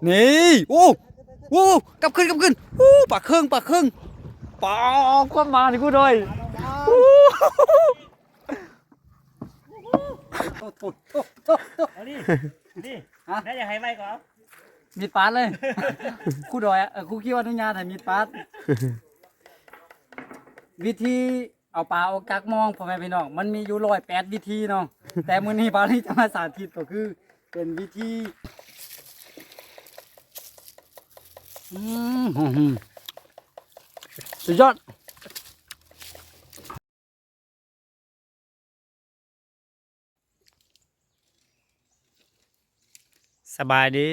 นี่โอ้โอ้กลับขึ้นโอ้ปากเครื่องปาความมาดิกูด้วยโอ้เอาดิดิน่าจะให้ไว้ก่อน มีดปาดเลยกูดอยกูคิดว่าอนุญาตให้มีดปาดวิธีเอาปลาออกจากมองพ่อแม่พี่น้องมันมีอยู่108วิธีเนาะแต่มื้อนี้ปาลี่จะมาสาธิตก็คือเป็นวิธีสุดยอดสบายดี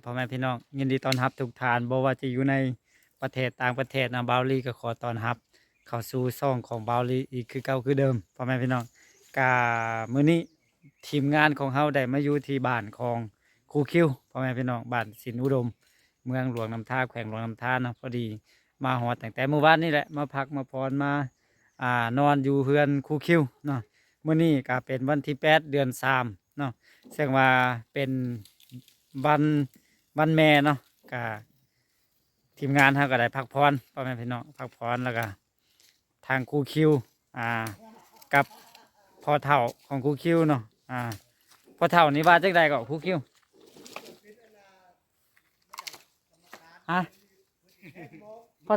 พ่อแม่พี่น้องยินดีต้อนรับทุกท่านบ่ว่าจะอยู่ในประเทศต่างประเทศนะบาวลี่ก็ขอต้อนรับเข้าสู่ช่องของบาวลี่อีกคือเก่าคือเดิมพ่อแม่พี่น้องกามื้อนี้ทีมงานของเฮาได้มาอยู่ที่บ้านของครูคิวพ่อแม่พี่น้องบ้านสินอุดมเมืองหลวงน้ำท่าแขวงหลวงน้ำท่าเนาะพอดีมาฮอดตั้งแต่เมื่อวานนี่แหละมาพักมาพรมานอนอยู่เฮือนครูคิวเนาะมื้อนี้ก็เป็นวันที่8 เดือน 3เนาะซึ่งว่าเป็นวันวันแม่เนาะก็ทีมงานเขาก็ได้พักผ่อนพ่อแม่พี่น้องพักผ่อนแล้วก็ทางครูคิวกับพ่อเฒ่าของครูคิวเนาะพ่อเฒ่านี่ว่าจังใดก็ครูคิวฮะพ่อ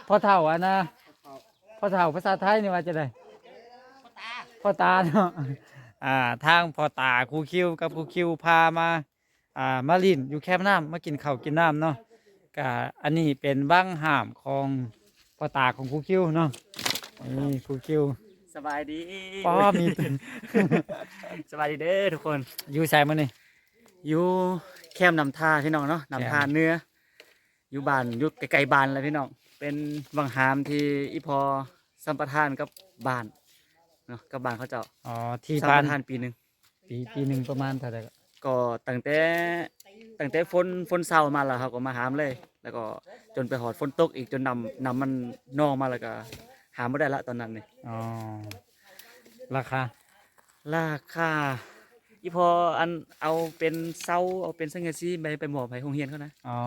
พ่อเฒ่าพ่อเฒ่าภาษาไทยนี่ว่าจังใดพ่อตาเนาะทางพ่อตาครูคิวกับครูคิวพามาลินอยู่แคมป์น้ำมากินข้าวกินน้ำเนาะก็อันนี้เป็นบ้างห่ามของพ่อตาของครูคิวเนาะนี่ครูคิว สบายดี ป้อมี สบายดีเด้อทุกคน อยู่ใส่มานี่ อยู่แคมป์นำท่าพี่น้องเนาะนำท่าเนื้ออยู่บ้านอยู่ไกลๆบ้านเลยพี่น้องเป็นวังหามที่อีพอสัมปทานกับบ้านเนาะกับบ้านเขาเจ้า อ๋อที่ สัม บ้า ป น ทานปีหนึ่ง ปีหนึ่งประมาณเท่าไหร่ก็ ก็ตั้งแต่ฝนเศร้ามาแล้วเขาก็มาหามเลย แล้วก็จนไปหอดฝนตกอีกจนนำมันนองมาแล้วก็หามไม่ได้ละตอนนั้นนี่ อ๋อราคา ราคาอีพออันเอาเป็นเสาเอาเป็นสังกะสีไปหมอบให้โรงเรียนเขานะ อ๋อ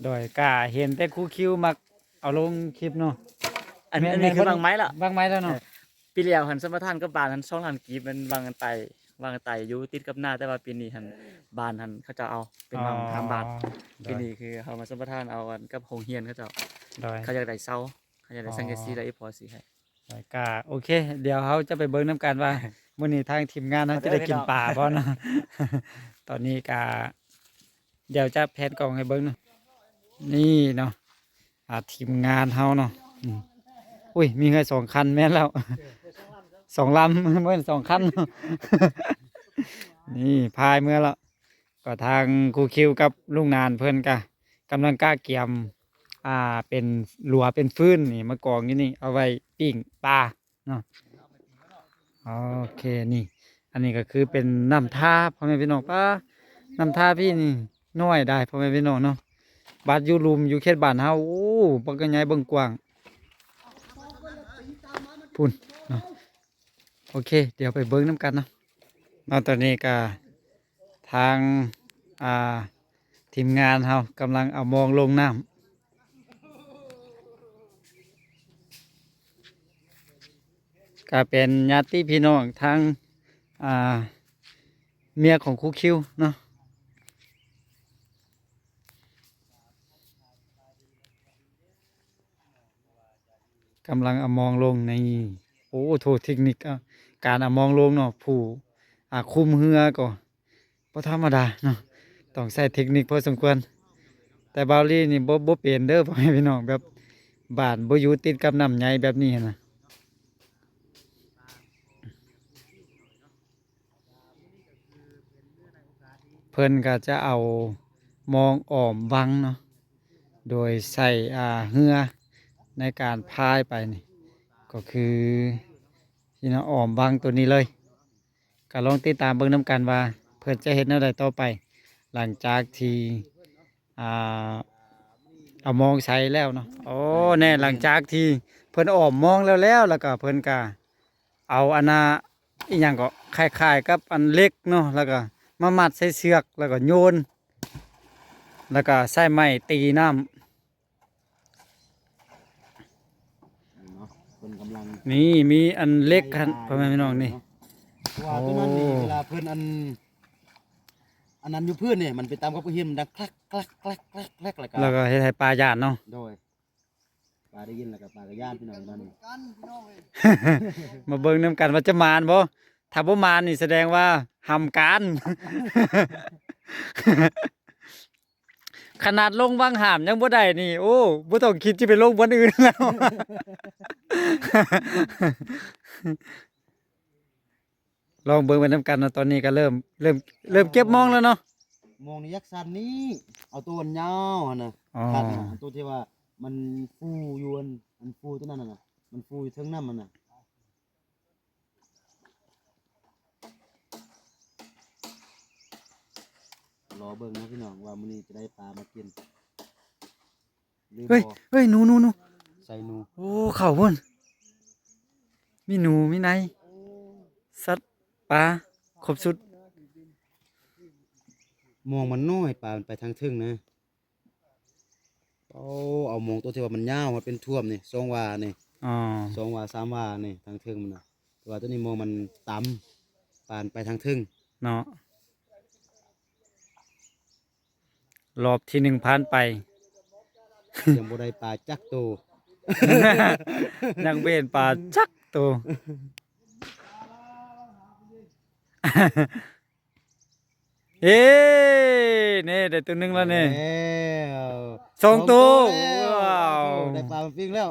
โดยกาเห็นแต่ครูคิวมักเอาลงคลิปเนาะ อันนี้คือบางไม้ละ บางไม้แล้วเนาะ ปีเดียวหันสมปทานกับบานหัน2 ล้านกีบมันวางกันไตอยู่ติดกับหน้าแต่ว่าปีนี้หันบานหันเขาจะเอาเป็นวางทำบาน โด ปี ย นี้คือเขามาสมปทานเอากันกับโรงเรียนเขาจะเอา โดย เขาอยากได้เสาเขาอยากได้สังกะสีได้อีพอสิให้ โดยกาโอเค เดี๋ยวเขาจะไปเบิ้งน้ำกันว่ามื้อนี้ทางทีมงานเขาจะได้กินปลาบ่เนาะ ตอนนี้กาเดี๋ยวจะแพนกล่องให้เบิ้งเนาะนี่เนาะทีมงานเขาเนาะอุ้ยมีเงิน2 คันแม่นแล้ว 2 ลำ เมื่อ2 คัน นี่พายเมื่อแล้วก็ทางครูคิวกับลุงนานเพื่อนกะกำลังกล้าเกี่ยมเป็นหลัวเป็นฟืนนี่มากองอยู่นี่เอาไว้ปิ้งปลาเนาะโอเคนี่ อันนี้ก็คือเป็นน้ำท่าพ่อแม่พี่น้องป้าน้ำท่าพี่นี่น้อยได้พ่อแม่พี่น้องเนาะบ้านอยู่ลุมอยู่เขตบ้านเฮาโอ้บักกะใหญ่เบิ่งกว้างพุ่นเนาะโอเค เดี๋ยวไปเบิ่งน้ำกันเนาะตอนนี้ก็ทางทีมงานเฮากำลังเอามองลงน้ำก็เป็นญาติพี่น้องทางเมียของครูคิวเนาะกำลังเอามองลงในโอ้โทษเทคนิคการเอามองลงเนาะผู้คุมเรือก็บ่ธรรมดาเนาะต้องใช้เทคนิคพอสมควรแต่บาวลี่นี่บ่เป็นเด้อพ่อแม่พี่น้องแบบบ้านบ่อยู่ติดกับน้ำใหญ่แบบนี้นะเพิ่นก็จะเอามองอ้อมวังเนาะโดยใส่เรือในการพายไปนี่ก็คือที่นะอ้อมวังตัวนี้เลยก็ลองติดตามเบิ่งน้ำกันว่าเพิ่นจะเฮ็ดแนวใดต่อไป หลังจากที่อ่าเอามองใช้แล้วเนาะโอ้แน่หลังจากที่เพิ่นอ้อมมองแล้วก็เพิ่นก็เอาอันน่ะอีหยังก็คล้ายๆกับอันเล็กเนาะแล้วก็ มามัดใส่เสือกแล้วก็โยนแล้วก็ใส่ไม้ตีน้ำ เนาะเพิ่นกำลัง นี่มีอันเล็กครับพ่อแม่พี่น้องนี่ เพราะว่าตัวนั้นนี่ โอ้ เวลาเพิ่นอันนั้นอยู่พื้นเนี่ยมันไปตามกับกระเทียมดังคลักคลักคลักคลักคลักแล้วก็ แล้วก็เฮ็ดให้ปลาหยาดเนาะ โดยปลาได้ยินแล้วก็ปลาก็ย่านพี่น้องนั่นนี่ มาเบิ่งนํกันว่าจะมานบ่ถ้าบ่มานนี่แสดงว่าหำการ ขนาดลงวางหามยังบ่ได้นี่ โอ้บ่ต้องคิดจะไปลงบนอื่นแล้ว ลองเบิ่งไปนํกันเนาะตอนนี้ก็เริ่มเก็บมองแล้วเนาะ มองในยักษ์สันนี้เอาตัวมันยาวหั่นน่ะ อ๋อ คันน่ะอันตัวที่ว่ามันฟูอยู่อันฟูตัวนั้นน่ะมันฟูอยู่เทิงน้ำมันน่ะรอเบิ่งนะพี่น้องว่ามื้อนี้จะได้ปลามากินหรือ เฮ้ย บ่ เฮ้ยหนู ใส่หนู โอ้เข้าพุ่นมีหนูมีในสัตว์ปลาครบสุด มองมันน้อยปลามันไปทางทึ่งนะเอามองตัวที่ว่ามันยาวมันเป็นท่วมนี่2 วานี่ อ๋อ 2 วา 3 วานี่ทางทึ่งมันน่ะแต่ว่าตัวนี้มองมันต่ำปานไปทางทึ่ง เนาะรอบที่1ผ่านไป ยังบ่ได้ปลาจักโตว ยังเห็นปลาจักตัว เอ้นี่ได้ตัวหนึงแล้วนี่ แล้ว สองตัว แล้ว ว้าว ได้ปลามาปิ้งแล้ว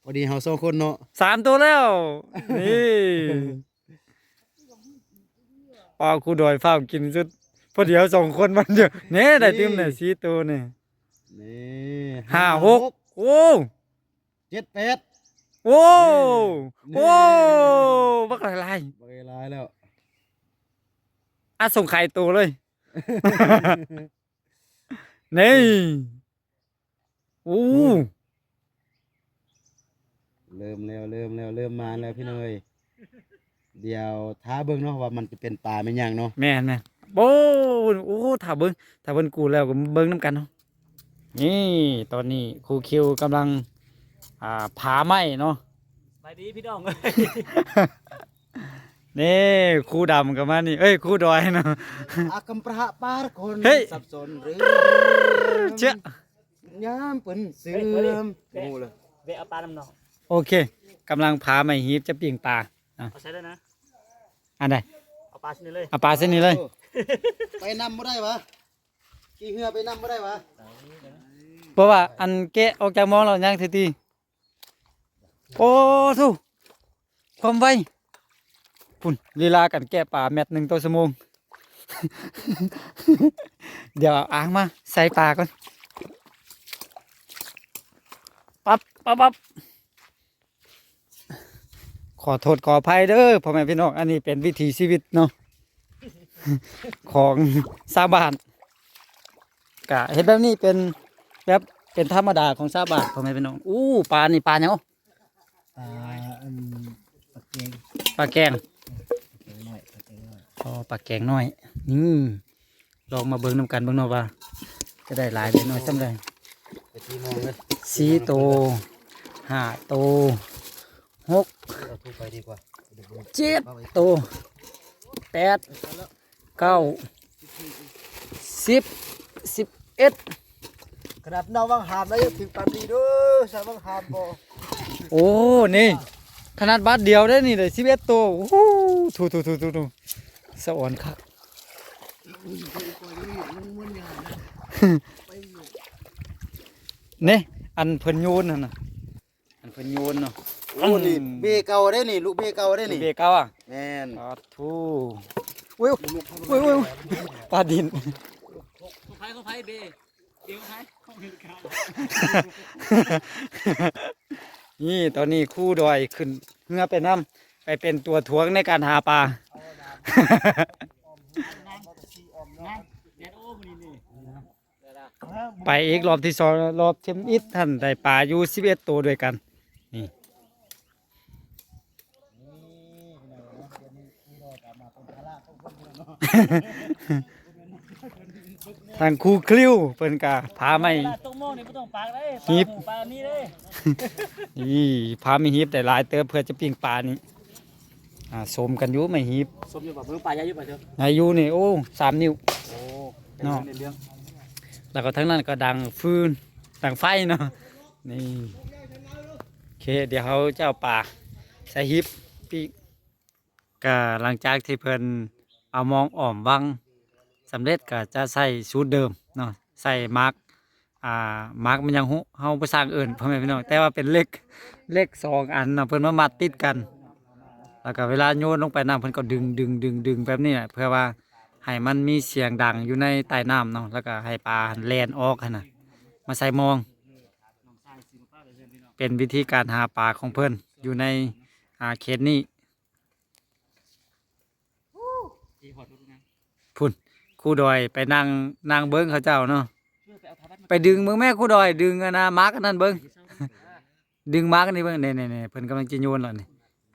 พอดีเฮา2 คนเนาะ 3 ตัวแล้ว นี่ปลาคูดอยฟ้าวกินสุดพอเดี๋ยว2 คนมันเยอะนี่ได้ติ้มเนี่ย4 ตัวนี่ นี่ 5 6 โอ้ 7 8 โอ้ นี่ โอ้บักหลาย บ่ได้หลายแล้ว ๆอ่ะส่งไข่ตัวเลย นี่โอ้ เริ่มมาแล้วพี่น้อยเดี๋ยวท้าเบิ่งเนาะว่ามันจะเป็นปลาแม่นหยังเนาะ แม่นโอ้โอ้ถ้าเบิ่งกูแล้วก็เบิ่งน้ำกันเนาะนี่ตอนนี้ครูคิวกำลังผาไม้เนาะ ไปดีพี่น้อง นี่ครูดำกับมานี่เอ้ยครูดอยเนาะ อากำประปารคน เฮ้ย สับสนหรือ เจ้าย ามเปิ้นเสื่อมโอ้เลย เวะเอาปลาน้ำหนอง โอเคกำลังผาไม้ฮีบจะปิ้งปลา เอาใช้ได้นะ อันใด เอาปลาชนิดเลย เอาปลาเส้นนี้เลย ไปนำบ่ได้วะขี่เหือไปนำบ่ได้วะ เพราะว่าอันแกะออกจากหมองเรายังทีทีโอ้ทุความไวพุ่นลีลากันแกะปลาแมต1ต่อชั่วโมง เดี๋ยวเอาอ่างมาใส่ปลาก่อนปั๊บขอโทษขออภัยเด้อพ่อแม่พี่น้องอันนี้เป็นวิถีชีวิตเนาะ ของชาวบ้านกะเห็นแบบนี้เป็นแบบเป็นธรรมดาของชาวบ้านพ่อแม่พี่น้องอู้ปลานี่ปลาเนี่ยง ปลาปลาเกง ปลาแกง น้อยปลาเกงน้อย อ๋อปลาแกงน้อยนี่ลองมาเบิ่งน้ำกันเบิ่งเนาะว่าจะได้หลายได้น้อยซ้ำใด ไปตีมองเลย 4 โตว5 โตว6 เอาทูไปดีกว่าเดี๋ยวเบิ่ง 7 โตว8 9 10 11 ขนาดน้าวังหามแล้วยังถึงปานนี้เด้อสาววังหามบ่ โอ้ นี่ ขนาดบาทเดียวได้นี่เลย11 ตัวโอ้โหถูสะอ่อนคัก นี่อันเพิ่นโยนนั่นน่ะอันเพิ่นโยนเนาะ โอ้นี่เบเก่าได้นี่ลูกเบเก่าได้นี่ เบเก้าอ่ะ แม่น ปลาทูอุ้ยปลาดิน เขาไผ่เบเดี๋ยวไผ่เขาเห็นกัน นี่ตอนนี้คู่ดอยขึ้นเงือไปน้ำไปเป็นตัวถ่วงในการหาปลา ไปอีกรอบที่ 2รอบเทมอิดท่านได้ปลาอยู่11 ตัวด้วยกัน นี่ ทางครูคลิ้วเพิ่นก็พาไม่ ตรงโม่นี่บ่ต้องปากเลย หีบ ปลานี่เลย นี่พาไม่ฮีบได้หลายเติบเพื่อจะปิ้งปลานี่สมกันอยู่ไม่ฮีบ สมอยู่บ่เพิ่งปลาใหญ่อยู่บ่เจ้า อายุนี่โอ้3 นิ้ว โอ้ เนาะ เรื่อง แล้วก็ทั้งนั้นก็ดังฟืนดังไฟเนาะนี่โอเคเดี๋ยวเขาจะเอาปลาใส่ฮิปปีกก็หลังจากที่เพิ่นเอามองอ้อมวังสำเร็จก็จะใส่สูตรเดิมเนาะใส่มาร์กมาร์กมันยังหุเฮาไปสร้างเอิ้นพ่อแม่พี่น้องแต่ว่าเป็นเลข2 อันเนาะเพิ่นมามัดติดกัน แล้วก็เวลาโยนลงไปน้ำเพิ่นก็ดึงแบบนี้แหละเพื่อว่าให้มันมีเสียงดังอยู่ในใต้น้ำเนาะแล้วก็ให้ปลาแล่นออกหั่นน่ะมาใส่มอง เป็นวิธีการหาปลาของเพิ่นอยู่ในเขตนี้พุ่นครูดอยไปนั่งเบิ้งเขาเจ้าเนาะไปดึงเบิ้งแม่ครูดอยดึงมาร์กอันนั้นเบิ้งดึงมาร์กอันนี้เบิ้งนี่เพิ่นกำลังจะโยนแล้วนี่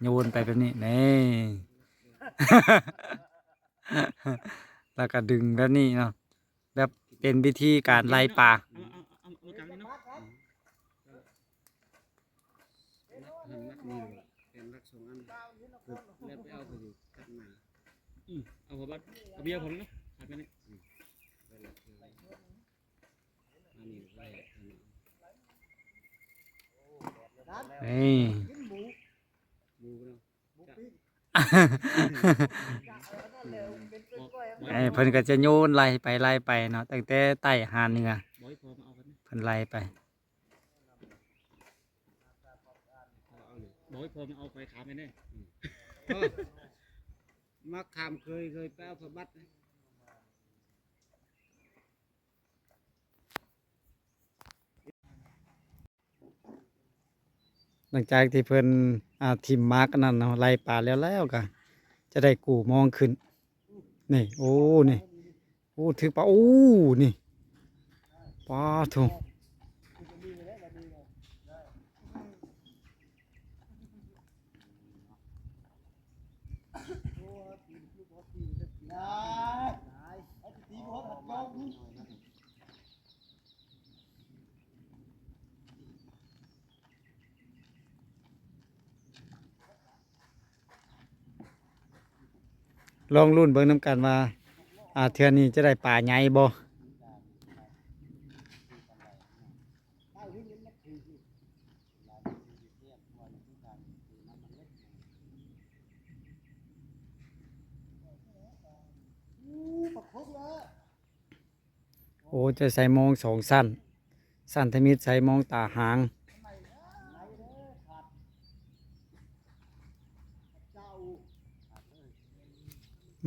โยนไปแบบนี้นี่ แล้วก็ดึงแบบนี้เนาะแบบเป็นวิธีการไล่ปลา เอาหัวบัดเอาเบียร์ผมนะหักไปนี่ นี่ เพิ่นก็จะโยนไล่ไปเนาะตั้งแต่ใต้หาเนื้อ บ่ให้พอมาเอากันนะ เพิ่นไล่ไป บ่ให้พอมาเอาไปขามไปแน่ มาขามเคยไปเอาพระบัตร หลังจากที่เพิ่นทิมมาร์กอันนั้นเนาะไล่ปลาแล้วก็จะได้กูมองขึ้นนี่โอ้นี่โอ้ถือปลาโอ้นี่ปลาถูกลองรุ่นเบิ่งน้ำกันว่าเทื่อนี้จะได้ปลาใหญ่บ่โอ้จะใส่มอง2 สั้นสั้นทมิตรใส่มองตาหาง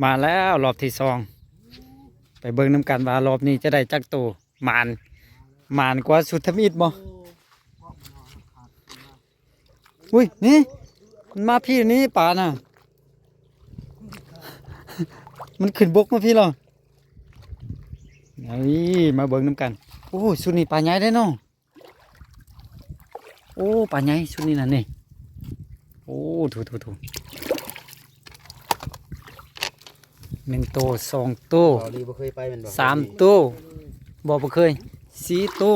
มาแล้วรอบที่2ไปเบิ่งน้ำกันว่ารอบนี้จะได้จักโตหมานกว่าสุดทมิตรบ่อุ้ยนี่มันมาพี่นี่ป่าน่ะ มันขึ้นบกมาพี่เหรอนี่มาเบิ่งน้ำกันโอ้สุดนี้ปลาใหญ่ได้เนาะโอ้ปลาใหญ่สุดนี้น่ะนี่โอ้ถู1 ตัว2 ตัว เราลีบ่เคยไปแม่นบ่ 3 ตัวบ่เคย4 ตัว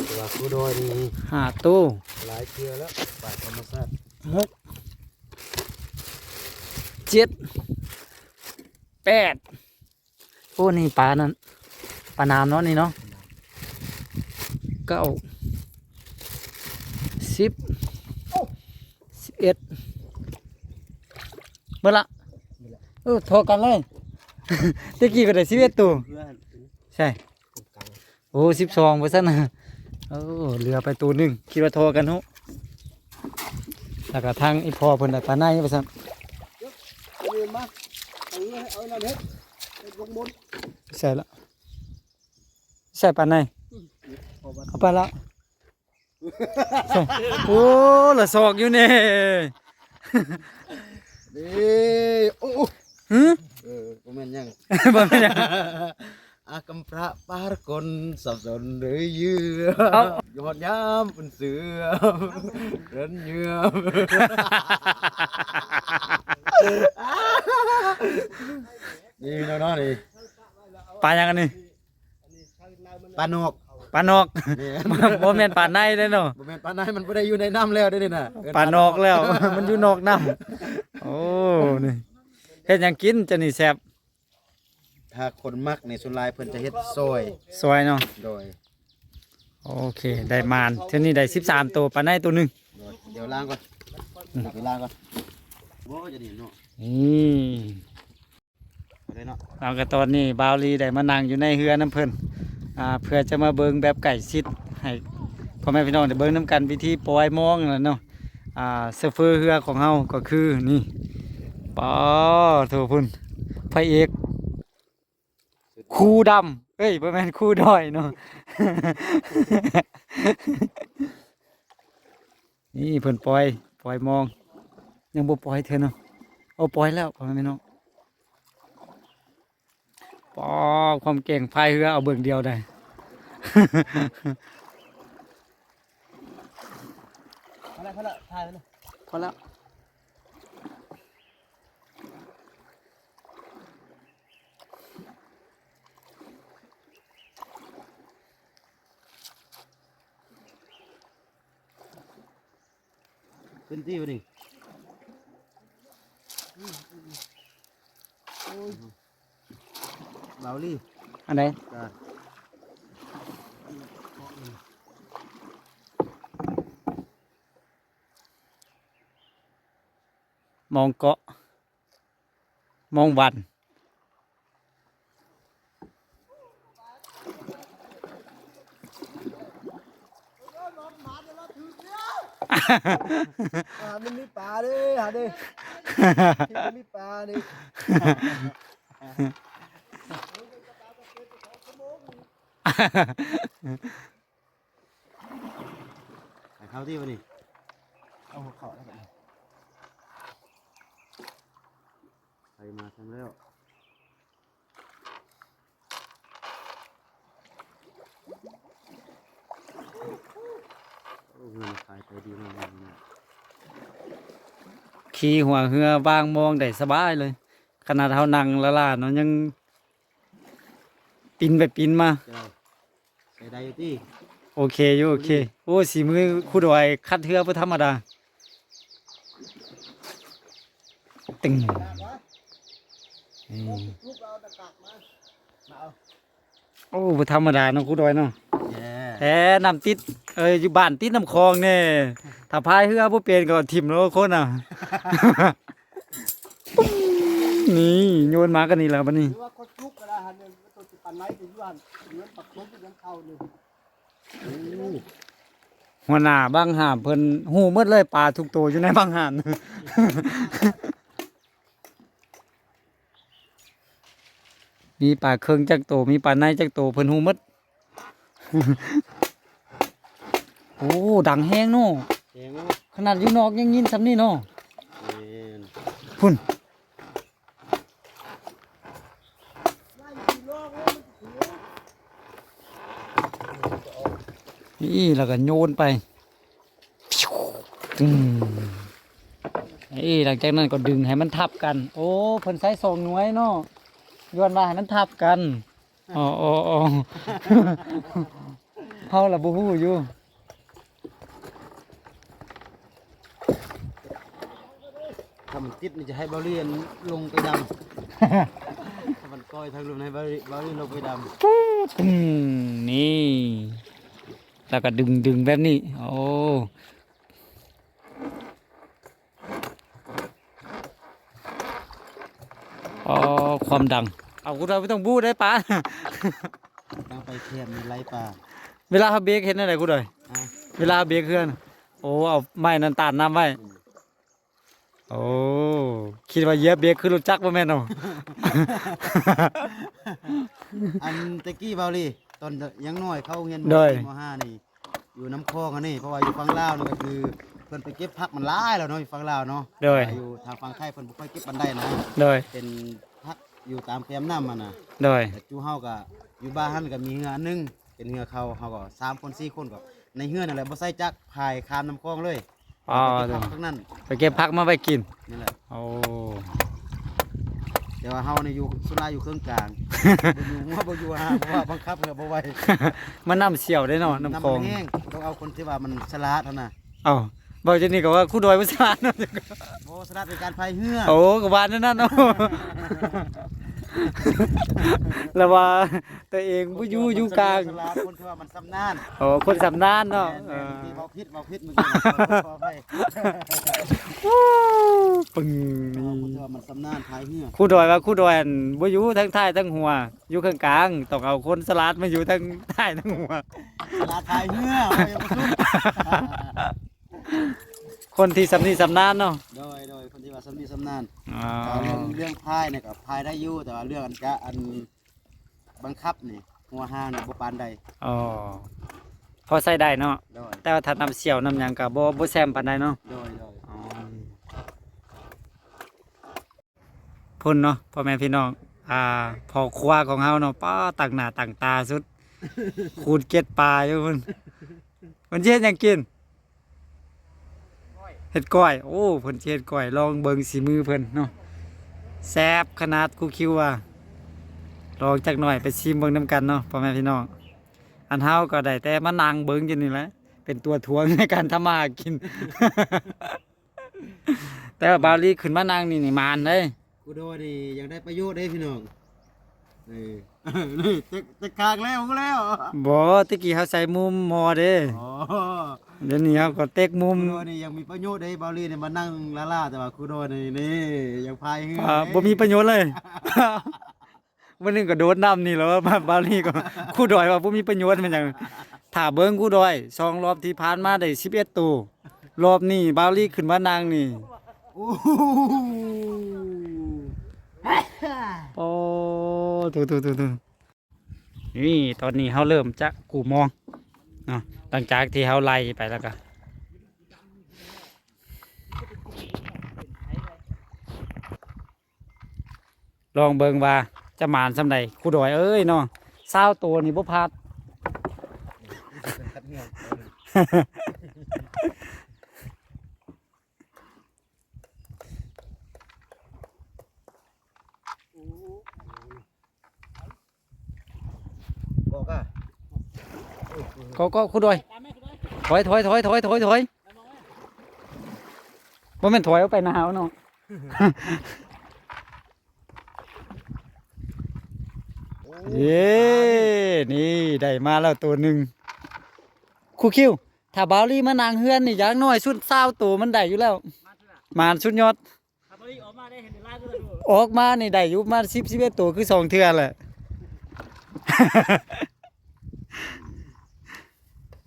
แต่ว่าครูดอยนี่ 5 ตัว หลายเทื่อแล้วปลาธรรมชาติ 6 7 8โอ้นี่ปลานั่นปลาน้ำเนาะนี่เนาะ9 10 11เมื่อละโทรกันเลย ตะกี้ก็ได้11 ตัว เพื่อน ใช่โอ้12เปอร์เซ็นต์นะโอ้เหลือไปตัวหนึ่งคิดว่าโทรกันฮุแล้วก็ทางอีพอเพิ่นได้ปลาในเปอร์เซ็นต์ เอาเงินมาเอานั่นเฮ็ดลงบน ใส่ละใส่ปลาในเอาไปละใส่โอ้ละศอกอยู่นี่ นี่โอ้ หือ บ่แม่นหยัง บ่แม่นหยัง อากำพระปารกลสับสนหรือเยือ เอา ยอดยามเป็นเสือเดินเยือ นี่น้องๆนี่ ปลายังอันนี้ ปลานก ปลานอก นี่ บ่แม่นปลาในเด้อเนาะ บ่แม่นปลาในมันบ่ได้อยู่ในน้ำแล้วเด้อนี่น่ะเอิ้ ปลานอกแล้ว มันอยู่นอกน้ำโอ้นี่เฮ็ดหยังกินจะนี่แซ่บ ถ้าคนมักนี่ส่วนหลายเพิ่นจะเฮ็ดซอย สวยเนาะ โดย โอเคได้มานเท่านี้ได้13ตัวปลาในตัวหนึง เดี๋ยวล้างก่อนไปล้างก่อนโอ้จะดีเนาะ นี่ เอาเลยเนาะ เราก็ตอนนี้บาวลีได้มานั่งอยู่ในเรือน้ำเพิ่นเพื่อจะมาเบิ่งแบบไก่ชิดให้พ่อแม่พี่น้องได้เบิ่งน้ำกันวิธีปล่อยมองนั่นเนาะเซฟเฟอร์เรือของเฮาก็คือนี่ปอโถพุ่นพระเอกคู่ดำเอ้ยบ่แม่นคู่ด้อยเนาะ นี่เพิ่นปล่อยมองยังบ่ปล่อยเธอเนาะเอาปล่อยแล้วพ่อแม่พี่น้อง ปอความเก่งพายเรือเอาเบิ่งเดียวได้ พอแล้วถ่ายเลย พอแล้ว ขึ้นที่บ่นี่เบาลี่ อันไหน จ้า มองเกาะ มองวัน มันมีปลาเด้หาเด้มันมีปลาเด้ไปเข้าที่บ่นี่เอาหัวเข่าแล้วกันไปมาทำแล้วโอ้เงินขายไปดีมากเลยนะ ขี่หัวเรือวางมองได้สบายเลย ขนาดเท่านั่งละล่าเนาะยังปินไปปินมา เจ้าใส่ได้อยู่ที่ โอเคอยู่โอเค โอ้สีมือคู่ดอยคัดเรือบ่ธรรมดาตึงนี่โอ้บ่ธรรมดาเนาะคู่ดอยเนาะ แย่ แท้น้ำติดอยู่บ้านติดน้ำคลองแน่ถ้าพายเรือบ่เป็นก็ทิ่มแล้วคนอ่ะ นี่โยนมากันนี่แหละบัดนี้ ว่าคนลุกก็ได้หันเนี่ยตัวจิปันไม้ถึงวันเหมือนปักลบยังเข้าเลย หัวหน้าบางหามเพิ่นฮู้หมดเลยปลาทุกตัวอยู่ในบางหาม มีปลาเครื่องจักโตวมีปลาในจักโตวเพิ่นฮู้หมด โอ้ดังแฮงเนาะ เจ๋งอ่ะ ขนาดอยู่นอกยังยินซำนี้เนาะ เอ็น พุ่นนี่แล้วก็โยนไปอืมนี่หลังจากนั้นก็ดึงให้มันทับกัน โอ้เพิ่นใช้2หน่วยเนาะย้อนว่าให้มันทับกันอ๋ออ๋ออ๋ อ เฮาล่ะบ่ฮู้อยู่ ถ้ามันติดนี่จะให้เบาเรียนลงไปดำ ถ้ามันก้อยทางลมให้เบาเรียนลงไปด อืมนี่ แล้วก็ดึงแบบนี้ โอ้อ๋อความดัง เอากูเราไม่ต้องบูดได้ปะ ำตั้งไปแคมมีไรปลา เวลาเขาเบรกเห็นอะไรกูเลย อ่ะ เวลาเบรกเคลื่อนโอ้เอาไม้นันตาดน้ำไว้โอ้คิดว่าเหยียบเบรกคือรถจักรบ่แม่นเนาะ อันตะกี้เบาลีตอนยังน้อยเข้าเรียนม โดย มห้านี่อยู่น้ำคลองอันนี้เพราะว่าอยู่ฝั่งลาวนี่ก็คือเพิ่นไปเก็บผักมันหลายแล้วเนาะอยู่ฝั่งลาวเนาะ โดย อยู่ทางฝั่งไทยเพิ่นบ่ค่อยเก็บปานใดนะ โดย เป็นผักอยู่ตามแคมน้ำมันน่ะ โดย แต่จูเฮาก็อยู่บ้านหันก็มีเรืออันหนึงเป็นเรือเขาเฮาก็3คน4คนก็ในเรือนั่นแหละบ่ใส่จักรพายข้ามน้ำคลองเลย อ๋อ ไปเก็บผักทั้งนั้น ไปเก็บผักมาไว้กิน นี่แหละ โอ้ แต่ว่าเฮานี่อยู่สุราอยู่เครื่องกลาง บ่อยู่หัวบ่อยู่หางเพราะว่าบังคับก็บ่ไหว มันน้ำเชี่ยวได้เนาะน้ำ น้ำ คล มั อง นแห้งต้องเอาคนที่ว่ามันฉลาดเท่านั้น เอ้าบอกจะนี่ก็ว่าคู่ดอยภาษาเนาะ โอ้ฉลาดในการพายเรือ โอ้ก็ว่านั่นเนาะ แล้วว่าตัวเองบ่อยู่กลาง ฉลาดคนที่ว่ามันสำนาน โอ้คนสำนานเนาะ แม่นๆที่เว้าผิดเมื่อกี้ขอไป ปึ้ง คนที่ว่ามันสำนานพายเรือ คู่ดอยว่าคู่ดอยอั่นบ่อยู่ทั้งท้ายทั้งหัว อยู่ข้างกลางต้องเอาคนสลัดมาอยู่ทั้งท้ายทั้งหัว ฉลาดพายเรือเอาอย่ามาซุ่ม คนที่สำนีสำนานเนาะ โดยคนที่ว่าสำนีสำนาน อ๋อ แต่เรื่องพายเนี่ยก็พายได้อยู่แต่ว่าเรื่องอันบังคับนี่หัวหางนี่บ่ปานใด อ๋อพอใส่ได้เนาะ โดย แต่ว่าถ้าน้ำเชี่ยวน้ำหยังก็บ่แซมปานใดเนาะ โดย อ๋อพุ่นเนาะพ่อแม่พี่น้องพอครัวของเฮาเนาะป้าต่างหน้าต่างตาสุด ขูดเก็ดปลาอยู่พุ่นมันสิเฮ็ดหยังกินเฮ็ดก้อยโอ้เพิ่นสิเฮ็ดก้อยลองเบิ่งสีมือเพิ่นเนาะแซ่บขนาดกูคิวว่าลองจักหน่อยไปชิมเบิ่งนํกันเนาะพ่อแม่พี่น้องอันเฮาก็ได้แต่มานั่งเบิ่งอยู่นี่แหละเป็นตัวถ่วงในการทำมาหากิน แต่ว่าบาวลีขึ้นมานั่งนี่มานเลย กูโดนี่อยากได้ประโยชน์ได้พี่น้องนี่ นี่จะกลางแล้วกูแล้ว บ่ตะกี้เฮาใส่มุมหมอเด้ อ๋อ เดี๋ยวนี้เฮาก็เต็กมุม กูโดนี่ยังมีประโยชน์ได้บาลีเนี่ยมานั่งล่าแต่ว่ากูโดนี่ยังพายเรือ บ่มีประโยชน์เลย วันหนึงก็โดดน้ำนี่แล้วว่าบาวลีก็คู่ดอยว่าบ่มีประโยชน์มันหยังถ้าเบิ่งคู่ดอย2รอบที่ผ่านมาได้11ตัวรอบนี้บาวลีขึ้นมานั่งนี่ โอ้โห โอ้ตุนี่ตอนนี้เฮาเริ่มจะกูมองเนาะหลังจากที่เฮาไล่ไปแล้วก็ลองเบิ่งว่าจะหมานซำใดครูดอยเอ้ยเนาะ20ตัวนี่บ่พลาด คัดเงาบอกอ่ะ ก็ครูดอยถอยบ่แม่นถอยเอาไปหนาวเนาะ เย้นี่ได้มาแล้วตัวหนึ่งครูคิวถ้าบาวลี่มานางเฮือนนี่อย่างน้อยสุด20ตัวมันได้อยู่แล้วมานสุดยอดออกมานี่ได้อยู่มา10-11ตัวคือ2เทื่อแหละ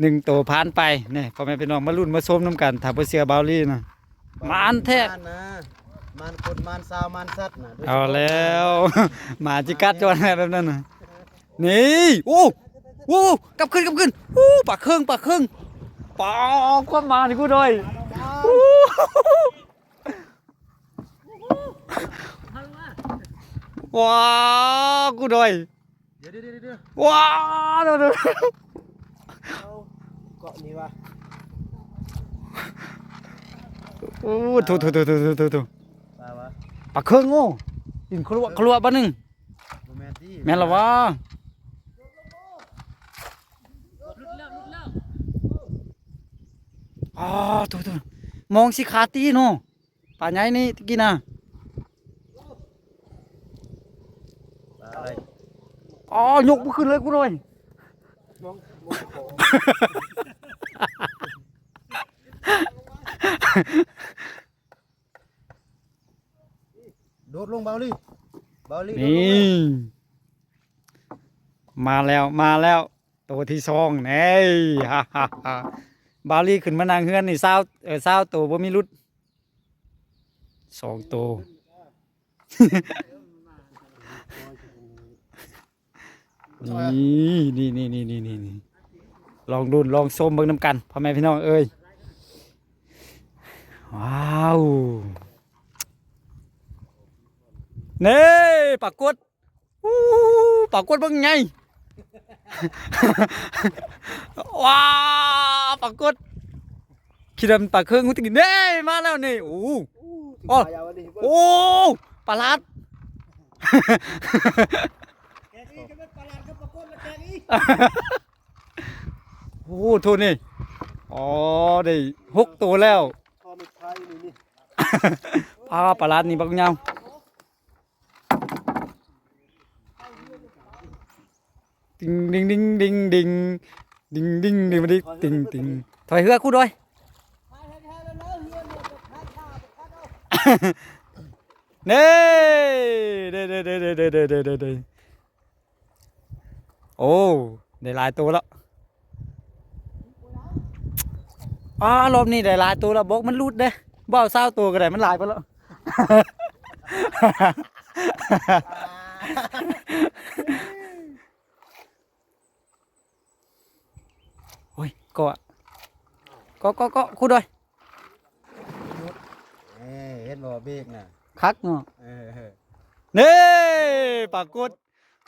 1ตัวผ่านไปนี่พ่อแม่พี่น้องมาลุ้นมาชมน้ำกันถ้าบ่เชื่อบาวลี่นะมานแท้ มานนะมานคนมานสาวมานสัตว์นะโดยเฉพาะ เอาแล้ว หมาจิกัดจวนแบบนั้นน่ะนี่โอ้กลับขึ้นโอ้ปากเครื่องปาความมานี่กูด้วยโอ้ว้าวกูด้วย เดี๋ยว ว้าวเดี๋ยว เอาเกาะนี่วะ โอ้ถู ปลาวะ ปากเครื่องโง่กินครัวบ้านหนึ่ง โรแมนตี้ แม่นละวะอ๋อถูมองสิขาตีเนาะป่าใหญ่นี่ตะกี้น่ะ ปลาอะไร อ๋อยกบ่ขึ้นเลยกูด้วย มองโดดลงเบาลี่โดดล นี่ ง มาแล้วตัวที่สองนี่ฮ่าบาลีขึ้นมานางเฮือนนี่20ตัวบ่มีรุด2ตัว นี่ลองดูลองส้มเบิ่งน้ำกันพ่อแม่พี่น้องเอ้ยว้าวนี่ปากกดอู้ปากกดเบิ่งไง ว้าวปากกด คิดว่ามันปลาเครื่องกูตะกี้เด้มาแล้วนี่โอ้โอ้โอ้ปลาลัด แกงอีกก็เป็นปลาหลาดกับปลาก้นแล้วแกงอีก โอ้โทษนี่อ๋อได้6 ตัวแล้ว พอไม่ใช่นี่ ปลาลัดนี่บักยาวติงดิงดิงดิงดิงดิงดิงดิงมาดิติงติงถอยเฮือคู่ด้วย เน่เด้เด้เด้เด้เด้เด้เด้เด้เด้โอ้ได้หลายตัวแล้วรอบนี้ได้หลายตัวแล้วบอกมันรูดเด้บ่เอา20ตัวก็ได้มันหลายไปแล้ว โอ้ยก็คู่ด้วย เห็นบ่เบรกน่ะ คักเนาะ เออ นี่ปรากฏ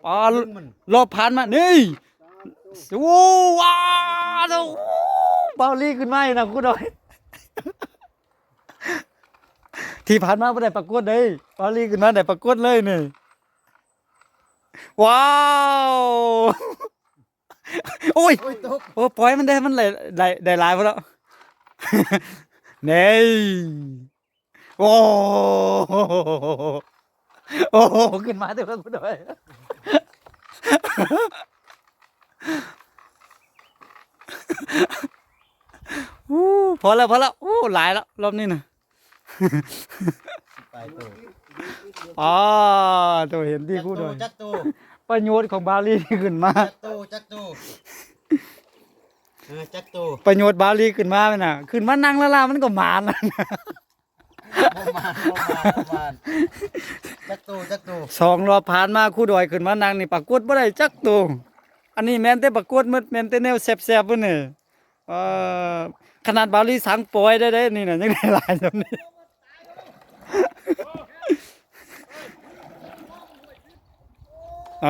ปลา มัน รอบผ่านมานี่โอ้ว้าวเบาลี่ขึ้นมาอีกนะคุณดอย ที่ผ่านมาไม่ได้ปรากฏเลยเบาลี่ขึ้นมาได้ปรากฏเลยนี่ว้าวโอ้ย โอ้ยตก โอ้ปล่อยมันได้มันได้หลายพอแล้ว นี่โอ้โอ้ขึ้นมาเถอะคุณดอย พอแล้วโอ้หลายแล้วรอบนี้นะ ไปตก ตัวเห็นที่คู่ด้วย จักตู ประโยชน์ของบาลีที่ขึ้นมา จักตูจักตู ประโยชน์บาลีขึ้นมาไหมน่ะขึ้นมานั่งแล้วล่ะมันก็หมานแล้วนะ บ่มานจักตู 2 รอบผ่านมาคู่ดอยขึ้นมานั่งนี่ปรากฏบ่ได้จักตัวอันนี้แม่นแต่ปรากฏหมดแม่นแต่แนวแซ่บๆพุ่นนี่ขนาดบาลีสังปอยได้นี่น่ะยังได้หลายแบบนี้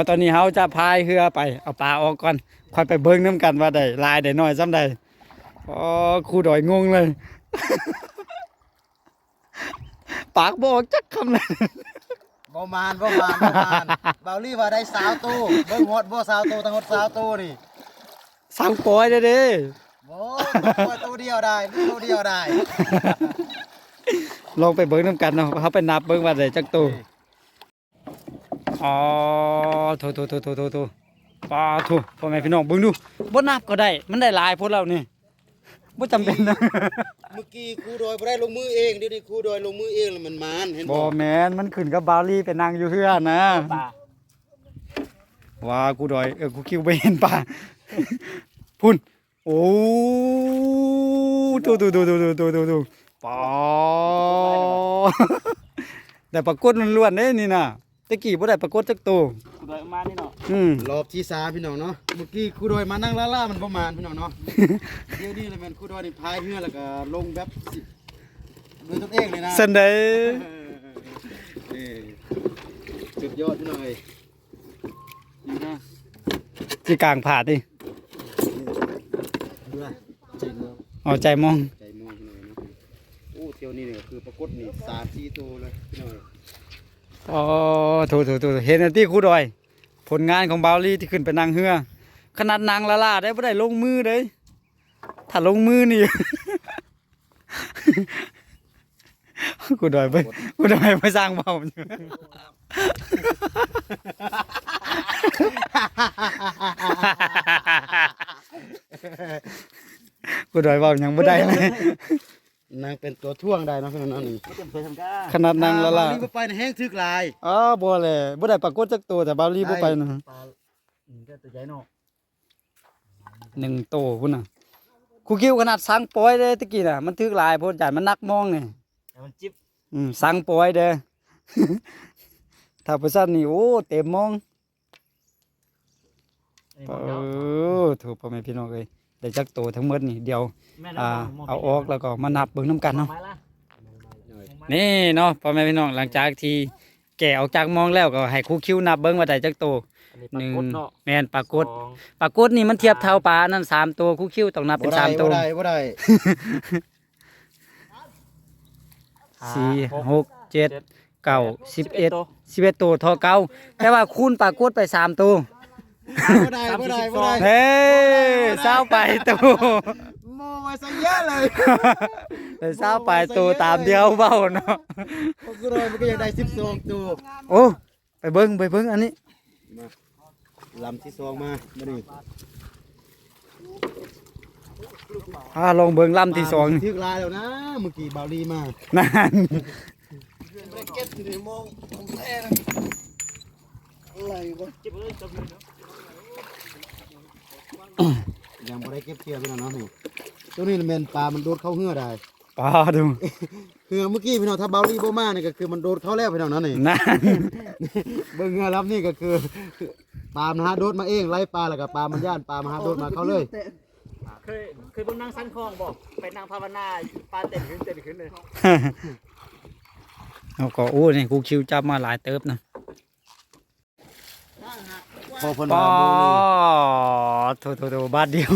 ตอนนี้เราจะพายเรือไปเอาปลาออกก่อนค่อยไปเบิ่งน้ำกันว่าได้หลายได้น้อยซ้ำใดครูดอยงงเลย ปากบออกจักคำเลย บ่มานเบาลี่ว่าได้20ตู้เบิ่งฮอดบ่20ตู้ทั้งหมด20ตู้นี่ สั่งปล่อยเด้อเด้ บ่ตัวเดียวได้ตัวเดียวได้ ลองไปเบิ่งน้ำกันเนาะเขาไปนับเบิ่งว่าได้จักตัวโถปลาโถพ่อแม่พี่น้องเบิ่งดูบ่นับก็ได้มันได้หลายพุ่นแล้วนี่บ่จำเป็นนะ เมื่อกี้ครูดอยบ่ได้ลงมือเองเดี๋ยวนี้ครูดอยลงมือเองแล้วมันมานเห็น บ่ บ่ แม่นมันขึ้นกับบาลีไปนั่งอยู่เฮือนะ ป่า ว่ากูดอยกูคิวไปเห็นป่า พุ่นโอ้ดูปอ แต่ปรากฏมันล้วนเด้นี่น่ะตะกี้บ่ได้ปรากฏจักตัว กูดอยมานี่เนาะ รอบที่3พี่น้องเนาะเมื่อกี้ครูดอยมานั่งล่าๆมันบ่มานพี่น้องเนาะ เดี๋ยวนี้เลยแม่นครูดอยนี่พายเรือแล้วก็ลงแบบด้วยตนเองเลยนะ สันได สุดยอดพี่น้องเอ้ย นี่นะ สิกลางผาดดิ เรือใจเรือ เอาใจมอง ใจมองพี่น้องเนาะโอ้เที่ยวนี้เนี่ยคือปรากฏนี่3-4ตัวเลยพี่น้องเอ้ย โถเห็นอันที่ครูดอย ผลงานของบาวลี่ที่ขึ้นไปนั่งเฮือขนาดนางล่าได้บ่ได้ลงมือเลยถ้าลงมือนี่ กูดอยไปสร้างเบาอยู่ กูดอยเบายังบ่ได้เลย นางเป็นตัวท่วงได้เนาะพี่น้องเนาะนี่ ก็เต็มเคยทำก้า ขนาดนางล่า นี่บ่ไปในแห้งทึกลาย บ่เลยบ่ได้ปรากฏจักตัวแต่บาวลี่บ่ไปนะ ปลาก็ตัวใหญ่เนาะ 1โตพุ่นน่ะครูคิวขนาดสังปอยเด้ตะกี้น่ะมันถึกหลายโพดใหญ่มันนักมองนี่ แต่มันจิ๊บ สังปอยเด้ ถ้าประสันนี่โอ้เต็มมอง นี่มองเนาะ ถูกพ่อแม่พี่น้องเอ้ยได้จักโตทั้งหมดนี่เดี๋ยว แม่นแล้วมง เอาออกแล้วก็มานับเบิ่งนํกันเนาะ ไม้ละ นี่เนาะพ่อแม่พี่น้องหลังจากที่แกะออกจากมองแล้วก็ให้ครูคิวนับเบิ่งว่าได้จักโต อันนี้ปลากดเนาะ แม่นปรากฏ สอง ปรากฏนี่มันเทียบเท่าปลานั่น3ตัวครูคิวต้องนับเป็น3ตัว บ่ได้ 4 6 7 9 11 ตัว 11ตัวเท่าเก่าแต่ว่าคูณปรากฏไป3ตัว บ่ได้บ่ได้บ่ได้ เฮ้ยเศร้าไปตัว โมไว้ซะเยอะเลย แต่เศร้าไปตัวตามเดียวเบ้าเนาะ กูโดยมันก็ยังได้12ตัว โอ้ไปเบิ่งอันนี้ มาลำที่สองมาบ่นี่ ลองเบิ่งลำที่สองนี่ ถึกลายแล้วนะเมื่อกี้บาวลีมา นั่น เก็บที่มองแท้นะอะไรวะยังบ่ได้เก็บเกี่ยวพี่น้องเนาะนี่ตัวนี้แม่นปลามันโดดเข้าเหือได้ ปลาดู เหือเมื่อกี้พี่น้องถ้าบาวลีบ่มานี่ก็คือมันโดดเข้าแล้วพี่น้องเนาะนี่ นั่น เบิ่งเหือรับนี่ก็คือปลามันหาโดดมาเองไล่ปลาแล้วก็ปลามันย่านปลามาหาโดดมาเข้าเลย เคยเบิ่งนางสันคลองบอกไปนางภาวนาปลาเต้นขึ้นเลย เอาก็โอ้นี่กูคิวจับมาหลายเติบนะ พอเพิ่น ปอ ว่าโมงนี่ โถบาทเดียว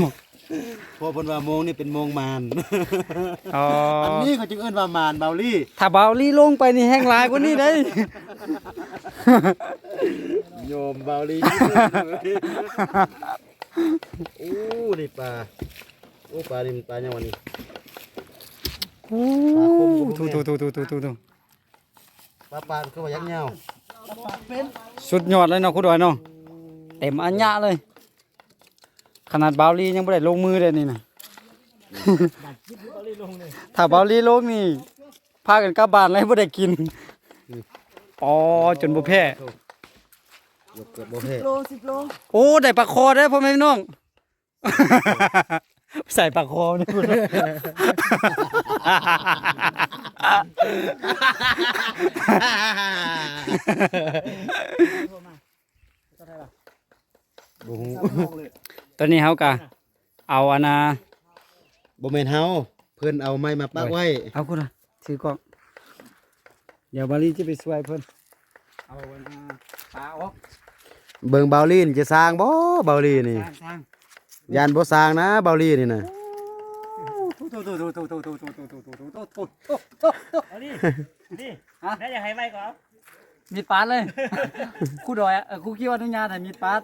พอเพิ่นว่าโมงนี่เป็นโมงมาร อ๋อ อันนี้เขาจึงเอิ้นว่ามารบาวลี ถ้าเบาลี่ลงไปนี่แห้งหลายกว่านี้ได้ โยมบาวลีโอ้นี่ปลาโอ้ปลานี่มันปลาหยังวะนี่ โอ้ถู ปลาปานคือว่ายักษ์เหงา สุดยอดเลยเนาะคุณดอยเนาะเต็มอัญญะเลย ขนาดเบาลี่ยังไม่ได้ลงมือเลยนี่นะถ้าเบาลี่ลงนี่พากันกลับบ้านเลยไม่ได้กินอ๋อจนบ่แพ้ เกือบบ่เพ่ โอ้ได้ปลาคอได้อพ่อแม่พี่น้อง ใส่ปลาคอนี่คุณ บ่ฮู้ ตอนนี้เขากะเอาอันนะ บ่แม่นเฮาเพิ่นเอาไม้มาปักไว้ เอาคุณนะถือกล้องเดี๋ยวบาลีจะไปช่วยเพิ่นเอาอันนะปลาออก เบิ่งบาวลีนจะสร้างบ่บาวลีนี่ สร้าง ยานบ่สร้างนะบาวลีนี่น่ะ นี่ได้อยากให้ไว้ก่อน มีดปาดเลย ครู่ดอยครู่คิดว่าอนุญาตให้มีดปาด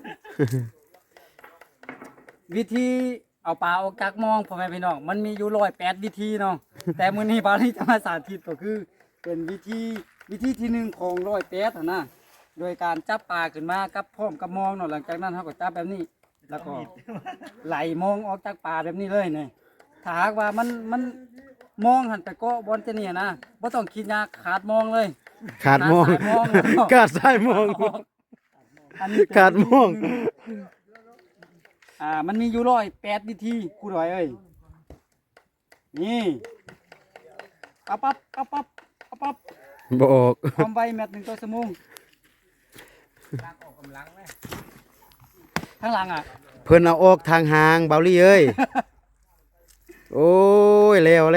วิธีเอาปลาออกจากหมองพ่อแม่พี่น้องมันมีอยู่108วิธีเนาะแต่มื้อนี้บาลีจะมาสาธิตก็คือ เป็นวิธีที่หนึ่งของ108หั่นนะโดยการจับปลาขึ้นมากับพร้อมกับมองเนาะหลังจากนั้นเฮาก็จับแบบนี้ แล้วก็ไหลมองออกจากปลาแบบนี้เลยเนี่ยถ้าหากว่ามันมองหันไปก็บอลจะเนี่ยนะบ่ต้องคิดยากขาดมองเลย ขาดมอง ขาดสายมอง ขาดสายมอง อันนี้ ขาดมอง มันมีอยู่108วิธีครูดอยเอ้ยนี่ปั๊บปั๊บปั๊บปั๊บปั๊บปั๊บ บ่ออก ความไวแมตช์1ต่อชั่วโมงข้างหลังอ่ะ เพิ่นเอาออกทางหางบาวลีเอ้ย โอ้ยแล้วว่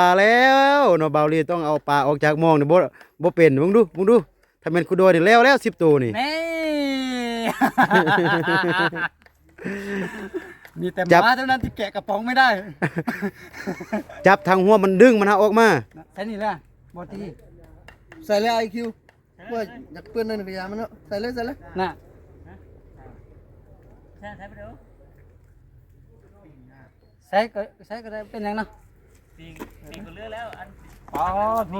าแล้วเนาะบาวลีต้องเอาปลาออกจากหมองนี่บ่เป็นมึงดูถ้าแม่นกูโดยนี่แล้ว10ตัวนี่ นี่ มีแต่หมาเท่านั้นที่แกะกระป๋องไม่ได้ จับทางหัวมันดึงมันเอาออกมา ใช่นี่แหละบอตี ใส่เลยไอคิวว่าอยากเปื้อนในพยามันเนาะใส่เลย น่ะ ใช่ไปเดี๋ยว ใส่ก็ได้เป็นยังเนาะ ปีกก็เลือกแล้วอัน อ๋อดู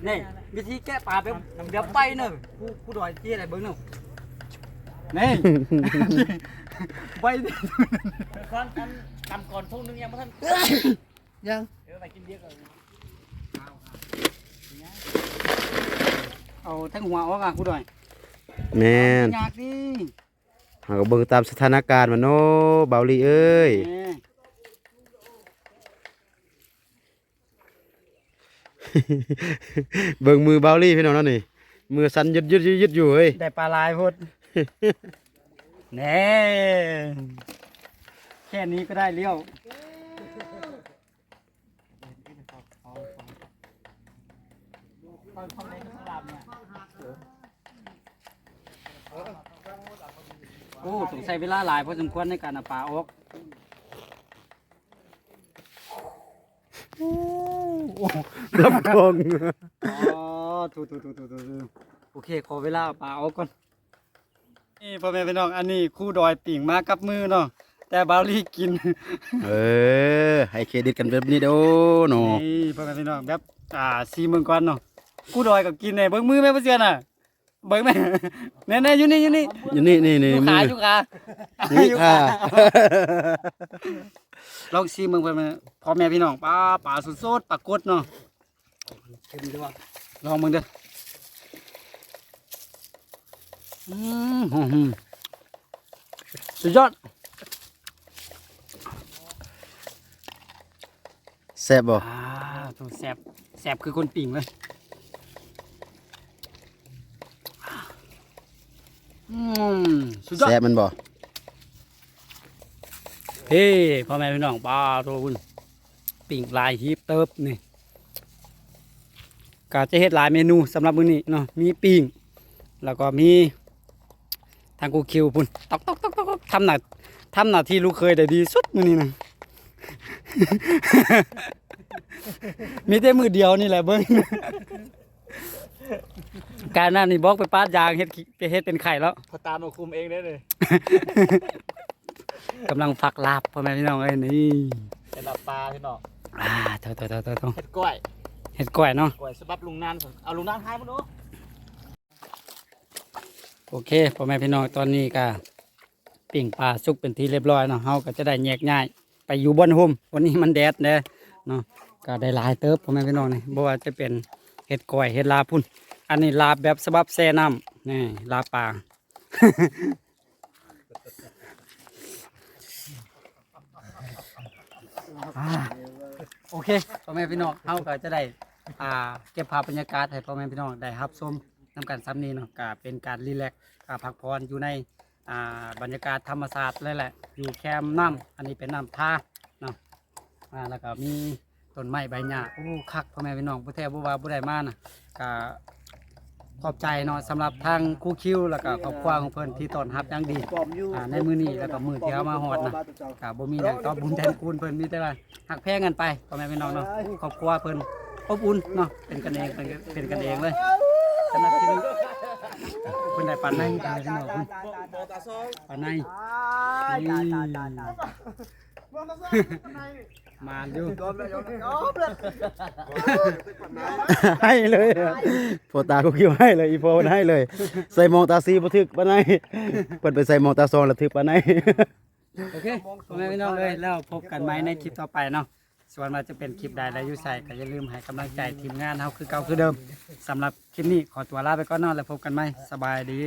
นี่วิธีแกะปลาแบบเดี๋ยวไปเนอะผู้ดอยที่อะไรเบิ้งเนอะนี่ ไปดิ ก่อนอันนำก่อนทุ่งนึงยังไม่ทัน ยัง ไปกินเบียร์ก่อน เอาทั้งหัวออกอ่ะผู้ดอย แม่น อยากดิ เฮาก็เบิ่งตามสถานการณ์มันเนาะบาวลีเอ้ย นี่ เบิ่งมือบาวลีพี่น้องเนาะนี่มือสั่นยึดอยู่เฮ้ย ได้ปลาลายพดแน่แค่นี้ก็ได้เลี้ยว โอ้ต้องใช้เวลาหลายพอสมควรในการเอาปลาออกโอ้ ลำคลอง อ๋อถูโอเคขอเวลาเอาปลาเอาก่อนนี่พ่อแม่พี่น้องอันนี้คู่ดอยปิ่งมากับมือเนาะแต่บาวลี่กิน เออให้เครดิตกันแบบนี้เด้อเนาะ นี่พ่อแม่พี่น้องแบบซีเมืองก่อนเนาะคู่ดอยก็กินเนี่ยเบิ่งมือแม่บ่เชื่อน่ะเบิ่งแม่ แน่ๆอยู่นี่ อยู่นี่อยู่ มื ขา อ อยู่ขา นี่ อยู่ ค่ะ ลองซีเมืองไปมาพ่อแม่พี่น้องปลาสดๆปลากดเนาะเค็มด้วยลองมึงเด้อสุดยอด แซ่บบ่ ตัวแสบคือคนปิ่งเลยสุดยอด แซ่บมันบ่ เฮ้พ่อแม่พี่น้องปลาตัวคุณปิ่งลายฮีบเติบนี่ก็จะเฮ็ดหลายเมนูสำหรับมื้อนี้เนาะมีปิ่งแล้วก็มีทางกูคิวพุ่นตอกทำหน้าที่ลูกเคยได้ดีสุดมื้อนี้นะ มีแต่มือเดียวนี่แหละเบิ้ง การนั้นนี่บอกไปปาดยางเฮ็ดเป็นไข่แล้ว พอตามมาคุมเองได้เลย กำลังฝักลาบพ่อแม่พี่น้องเอ้ยนี่ เป็นลาบปลาพี่น้อง เถอะ เห็ดกล้วย เฮ็ดกล้วยเนาะ กล้วยสบับลุงนานผมเอาลุงนานให้มาดู โอเคพ่อแม่พี่น้องตอนนี้ก็ปิ่งปลาสุกเป็นที่เรียบร้อยเนาะเฮาก็จะได้แยกย้ายไปอยู่บนห่มวันนี้มันแดดเด้เนาะก็ได้หลายเติบพ่อแม่พี่น้องนี่บ่ว่าจะเป็นเฮ็ดกล้วยเฮ็ดลาบพุ่นอันนี้ลาบแบบสบับแช่น้ำนี่ลาบปลา โอเคพ่อแม่พี่น้องเฮาก็จะได้เก็บภาพบรรยากาศให้พ่อแม่พี่น้องได้รับชมนำกันซ้ำนี้เนาะก็เป็นการรีแลกซ์พักผ่อนอยู่ในบรรยากาศธรรมชาติเลยแหละอยู่แคมป์น้ำอันนี้เป็นน้ำท่าเนาะแล้วก็มีต้นไม้ใบหญ้าโอ้คักพ่อแม่พี่น้องผู้แทบผู้ว่าผู้ใดมานะก็ขอบใจเนาะสำหรับทางครูคิวแล้วก็ครอบครัวของเพิ่นที่ต้อนรับอย่างดีในมื้อนี้แล้วก็มื้อที่เฮามาฮอดนะ ก็บ่มีหยังตอบบุญแทนคุณเพิ่นมีแต่ว่าหักแพงกันไปพ่อแม่พี่น้องเนาะครอบครัวเพิ่นอบอุ่นเนาะเป็นกันเองเป็นกันเองเลยสำหรับที่นี้เพิ่นได้ปานในตายพี่น้องเพิ่นปานในมาอยู่ ให้เลยโพตาก็คิวให้เลยอีโฟนให้เลย ใส่หมองตาซีบ่ถึกปานใดเพิ่นไปใส่หมองตาซองแล้วถึกปานใด โอเคพ่อแม่พี่น้องเอ้ยแล้วพบกันใหม่ในคลิปต่อไปเนาะส่วนว่าจะเป็นคลิปใดและอยู่ใส่ก็อย่าลืมให้กำลังใจทีมงานเฮาคือเก่าคือเดิมสำหรับคลิปนี้ขอตัวลาไปก่อนเนาะแล้วพบกันใหม่สบายดี